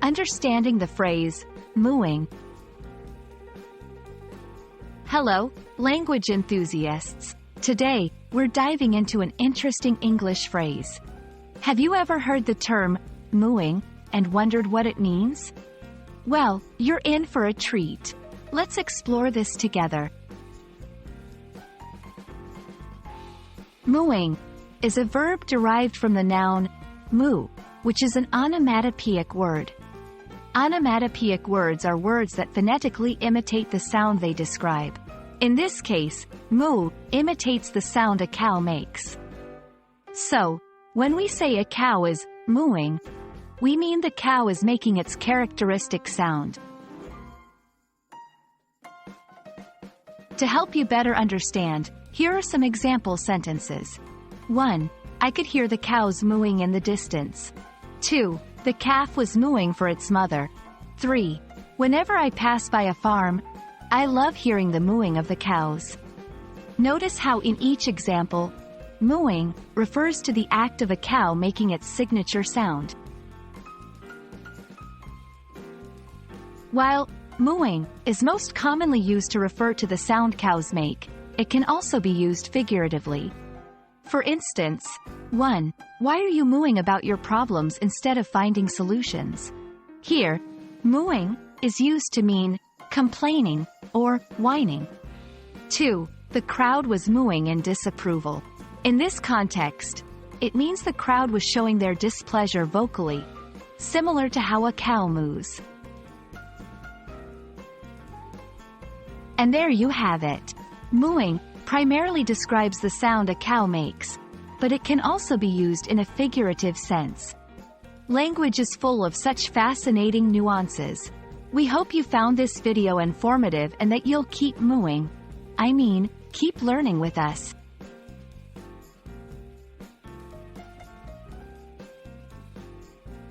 Understanding the phrase, mooing. Hello, language enthusiasts. Today, we're diving into an interesting English phrase. Have you ever heard the term, mooing, and wondered what it means? Well, you're in for a treat. Let's explore this together. Mooing is a verb derived from the noun moo, which is an onomatopoeic word. Onomatopoeic words are words that phonetically imitate the sound they describe. In this case, moo imitates the sound a cow makes. So, when we say a cow is mooing, we mean the cow is making its characteristic sound. To help you better understand, here are some example sentences. 1. I could hear the cows mooing in the distance. 2. The calf was mooing for its mother. 3. Whenever I pass by a farm, I love hearing the mooing of the cows. Notice how in each example, mooing refers to the act of a cow making its signature sound. While mooing is most commonly used to refer to the sound cows make, it can also be used figuratively. For instance, 1. Why are you mooing about your problems instead of finding solutions? Here, mooing is used to mean complaining or whining. 2. The crowd was mooing in disapproval. In this context, it means the crowd was showing their displeasure vocally, similar to how a cow moos. And there you have it. Mooing primarily describes the sound a cow makes, but it can also be used in a figurative sense. Language is full of such fascinating nuances. We hope you found this video informative and that you'll keep mooing. Keep learning with us.